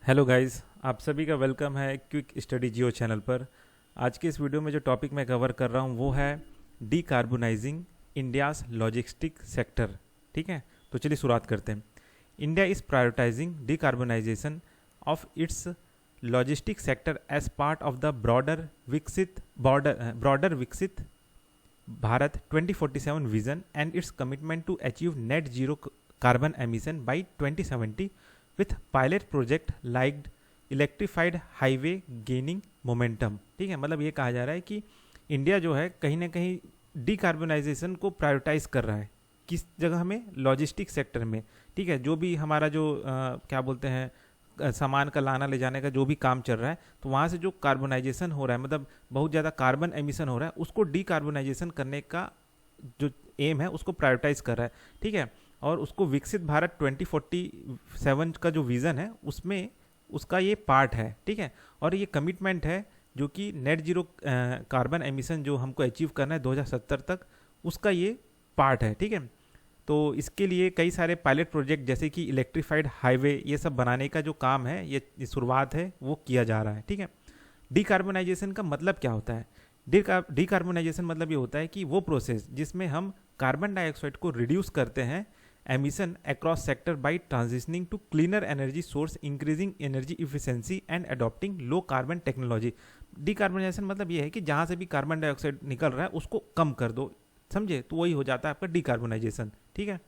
Hello guys, आप सभी का वेलकम है क्विक स्टडी जियो चैनल पर। आज के इस वीडियो में जो टॉपिक मैं कवर कर रहा हूँ वो है डीकार्बोनाइजिंग इंडियाज लॉजिस्टिक सेक्टर। ठीक है, तो चलिए शुरुआत करते हैं। India is prioritising decarbonisation of its logistic sector as part of the broader Viksit Bharat 2047 vision and its commitment to achieve net zero carbon emission by 2070 with pilot project like electrified highway gaining momentum। ठीक है, मतलब ये कहा जा रहा है कि India जो है कहीं ना कहीं डीकार्बोनाइजेशन को प्रायोरिटाइज कर रहा है। किस जगह में? लॉजिस्टिक सेक्टर में। ठीक है, जो भी हमारा जो क्या बोलते हैं सामान का लाना ले जाने का जो भी काम चल रहा है, तो वहाँ से जो कार्बोनाइजेशन हो रहा है, मतलब बहुत ज़्यादा कार्बन एमिशन हो रहा है, उसको डीकार्बोनाइजेशन करने का जो एम है उसको प्रायोरिटाइज कर रहा है। ठीक है, और उसको विकसित भारत 2047 का जो विज़न है उसमें उसका ये पार्ट है। ठीक है, और ये कमिटमेंट है जो कि नेट जीरो कार्बन एमिशन जो हमको अचीव करना है 2070 तक, उसका ये पार्ट है। ठीक है, तो इसके लिए कई सारे पायलट प्रोजेक्ट जैसे कि इलेक्ट्रीफाइड हाईवे ये सब बनाने का जो काम है, ये शुरुआत है, वो किया जा रहा है। ठीक है, डीकार्बोनाइजेशन का मतलब क्या होता है? डीकार्बोनाइजेशन मतलब ये होता है कि वो प्रोसेस जिसमें हम कार्बन डाइऑक्साइड को रिड्यूस करते हैं emission across sector by transitioning to cleaner energy source, increasing energy efficiency and adopting low carbon technology। Decarbonisation मतलब ये है कि जहाँ से भी कार्बन डाइऑक्साइड निकल रहा है उसको कम कर दो, समझे? तो वही हो जाता है आपका डिकार्बोनाइजेशन। ठीक है,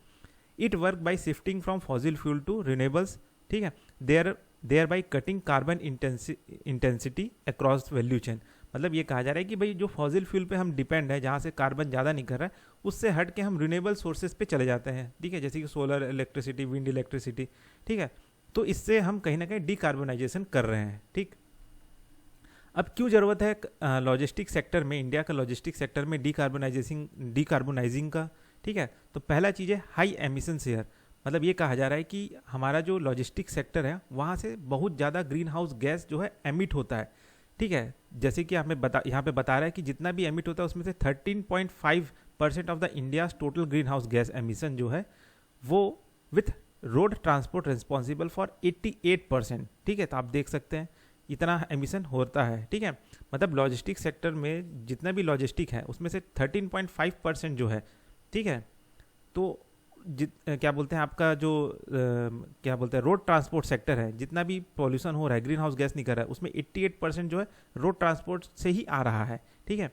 it work by shifting from fossil fuel to renewables. ठीक है, there by cutting carbon intensity across value chain. मतलब ये कहा जा रहा है कि भाई जो फॉसिल फ्यूल पे हम डिपेंड है, जहाँ से कार्बन ज़्यादा निकल रहा है, उससे हट के हम रिन्यूएबल सोर्सेज पे चले जाते हैं। ठीक है, जैसे कि सोलर इलेक्ट्रिसिटी, विंड इलेक्ट्रिसिटी। ठीक है, तो इससे हम कहीं ना कहीं डीकार्बोनाइजेशन कर रहे हैं। ठीक, अब क्यों ज़रूरत है लॉजिस्टिक सेक्टर में, इंडिया का लॉजिस्टिक सेक्टर में डीकार्बोनाइजिंग का? ठीक है, तो पहला चीज़ है हाई एमिशन शेयर। मतलब ये कहा जा रहा है कि हमारा जो लॉजिस्टिक सेक्टर है वहाँ से बहुत ज़्यादा ग्रीन हाउस गैस जो है एमिट होता है। ठीक है, जैसे कि हमें यहाँ पे बता रहा है कि जितना भी एमिट होता है उसमें से 13.5% of the India's total green house gas emission जो है वो with road transport responsible for 88%। ठीक है, तो आप देख सकते हैं इतना एमिशन होता है। ठीक है, मतलब लॉजिस्टिक सेक्टर में जितना भी लॉजिस्टिक है उसमें से 13.5% जो है, ठीक है, तो क्या बोलते हैं आपका जो क्या बोलते हैं रोड ट्रांसपोर्ट सेक्टर है, जितना भी पॉल्यूशन हो रहा है, ग्रीन हाउस गैस निकल रहा है, उसमें 88% जो है रोड ट्रांसपोर्ट से ही आ रहा है। ठीक है,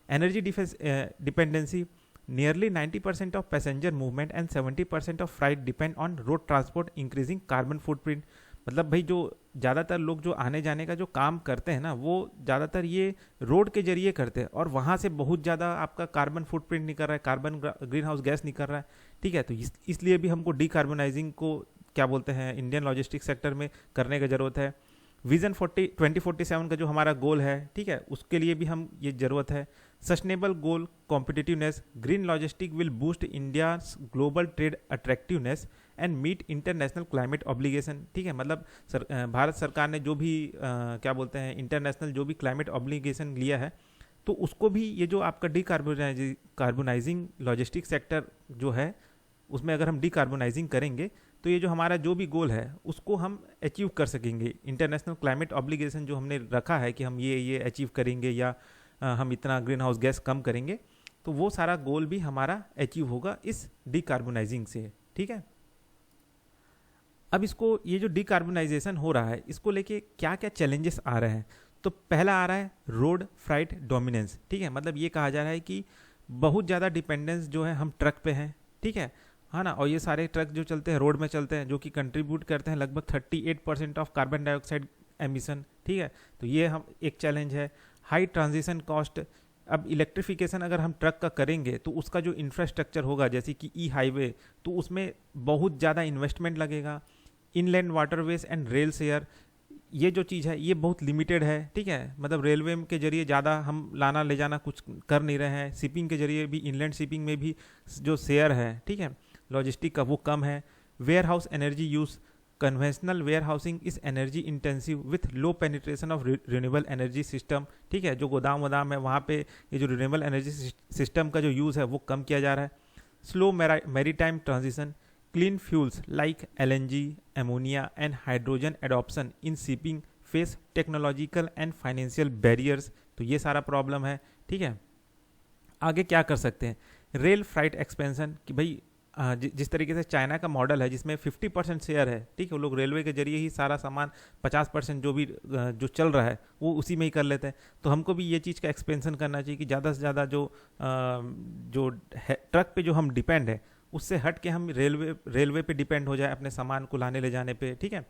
energy dependency, nearly 90% of passenger movement and 70% of flight depend on road transport, increasing carbon footprint. मतलब भाई जो ज़्यादातर लोग जो आने जाने का जो काम करते हैं ना, वो ज़्यादातर ये रोड के जरिए करते हैं, और वहाँ से बहुत ज़्यादा आपका कार्बन फुटप्रिंट निकल रहा है, कार्बन ग्रीन हाउस गैस निकल रहा है। ठीक है, तो इसलिए भी हमको डीकार्बोनाइजिंग को क्या बोलते हैं इंडियन लॉजिस्टिक सेक्टर में करने की ज़रूरत है। विजन 2047 का जो हमारा गोल है, ठीक है, उसके लिए भी हम ये ज़रूरत है। Sustainable goal, competitiveness, green logistic will boost India global trade attractiveness and meet international climate obligation. ठीक है, मतलब भारत सरकार ने जो भी क्या बोलते हैं इंटरनेशनल जो भी क्लाइमेट ऑब्लिगेशन लिया है, तो उसको भी ये जो आपका डीकार्बोनाइजिंग लॉजिस्टिक सेक्टर जो है उसमें अगर हम डीकार्बोनाइजिंग करेंगे तो ये जो हमारा जो भी गोल है उसको हम अचीव कर सकेंगे। इंटरनेशनल क्लाइमेट ऑब्लिगेशन जो हमने रखा है कि हम ये अचीव करेंगे या हम इतना ग्रीन हाउस गैस कम करेंगे, तो वो सारा गोल भी हमारा अचीव होगा इस डीकार्बोनाइजिंग से। ठीक है, अब इसको ये जो डीकार्बोनाइजेशन हो रहा है इसको लेके क्या क्या चैलेंजेस आ रहे हैं? तो पहला आ रहा है रोड फ्राइट डोमिनेंस। ठीक है, मतलब ये कहा जा रहा है कि बहुत ज़्यादा डिपेंडेंस जो है हम ट्रक पे हैं। ठीक है ना, और ये सारे ट्रक जो चलते हैं रोड में चलते हैं, जो कि कंट्रीब्यूट करते हैं लगभग 38% ऑफ कार्बन डाइऑक्साइड एमिशन। ठीक है, तो ये हम एक चैलेंज है। हाई ट्रांजिशन कॉस्ट, अब इलेक्ट्रिफिकेशन अगर हम ट्रक का करेंगे तो उसका जो इंफ्रास्ट्रक्चर होगा जैसे कि ई हाईवे, तो उसमें बहुत ज़्यादा इन्वेस्टमेंट लगेगा। Inland waterways and rail share, ये जो चीज़ है ये बहुत लिमिटेड है। ठीक है, मतलब रेलवे के जरिए ज़्यादा हम लाना ले जाना कुछ कर नहीं रहे हैं। शिपिंग के जरिए भी, इनलैंड शिपिंग में भी जो शेयर है, ठीक है, लॉजिस्टिक का, वो कम है। Warehouse energy use, conventional warehousing is energy intensive with low penetration of renewable energy system. ठीक है, जो गोदाम वदाम है वहाँ पे ये जो रिन्यूएबल एनर्जी सिस्टम का जो यूज़ है वो कम किया जा रहा है। Slow maritime transition, clean fuels like LNG, ammonia and hydrogen adoption in shipping face technological and financial barriers। तो ये सारा प्रॉब्लम है, ठीक है। आगे क्या कर सकते हैं, रेल फ्राइट एक्सपेंशन, कि भाई जिस तरीके से चाइना का मॉडल है जिसमें 50% शेयर है, ठीक है, वो लोग रेलवे के जरिए ही सारा सामान 50% जो भी जो चल रहा है वो उसी में ही कर लेते हैं। तो हमको भी ये चीज़ का एक्सपेंशन करना चाहिए कि ज़्यादा से ज़्यादा जो ट्रक पे जो हम डिपेंड है उससे हट के हम रेलवे पे डिपेंड हो जाए अपने सामान को लाने ले जाने पे, ठीक है।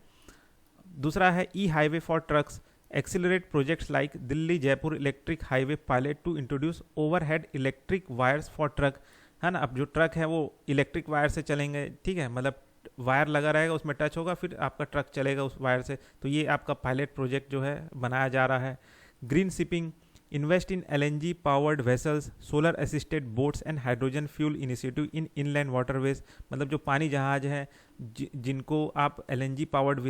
दूसरा है e highway for trucks, accelerate projects like Delhi Jaipur electric highway pilot to introduce overhead electric wires for truck, है ना। अब जो ट्रक है वो इलेक्ट्रिक वायर से चलेंगे, ठीक है, मतलब वायर लगा रहेगा उसमें टच होगा फिर आपका ट्रक चलेगा उस वायर से। तो ये आपका पायलट प्रोजेक्ट जो है बनाया जा रहा है। Green shipping, invest in LNG powered vessels, solar assisted boats and hydrogen fuel initiative in inland waterways, मतलब जो पानी जहाज हैं जिनको आप LNG पावर्ड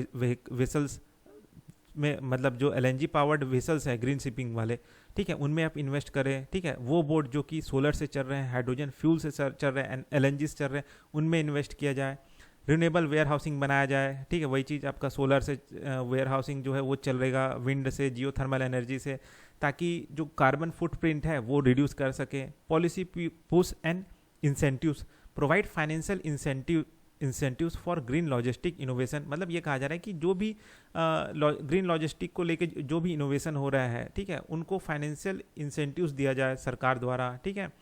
वेसल्स में, मतलब जो LNG पावर्ड वेसल्स है ग्रीन शिपिंग वाले, ठीक है, उनमें आप इन्वेस्ट करें, ठीक है। वो बोट जो कि सोलर से चल रहे हैं, हाइड्रोजन फ्यूल से चल रहे हैं, LNG से चल रहे हैं, उनमें इन्वेस्ट किया जाए। रिन्यूएबल वेयर हाउसिंग बनाया जाए, ठीक है, वही चीज़ आपका सोलर से वेयर हाउसिंग जो है वो चलेगा, विंड से, जियो थर्मल एनर्जी से, ताकि जो कार्बन फुटप्रिंट है वो रिड्यूस कर सके। Policy push and incentives, provide financial incentives for green logistic innovation, मतलब ये कहा जा रहा है कि जो भी ग्रीन लॉजिस्टिक को लेके जो भी इनोवेशन हो रहा है, ठीक है, उनको फाइनेंशियल इंसेंटिव्स दिया जाए सरकार द्वारा, ठीक है।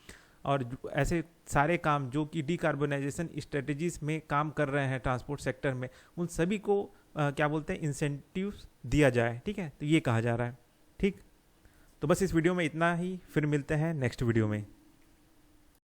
और ऐसे सारे काम जो कि डिकार्बोनाइजेशन स्ट्रेटजीज में काम कर रहे हैं ट्रांसपोर्ट सेक्टर में, उन सभी को क्या बोलते हैं, इंसेंटिव्स दिया जाए, ठीक है। तो ये कहा जा रहा है, ठीक। तो बस इस वीडियो में इतना ही, फिर मिलते हैं नेक्स्ट वीडियो में।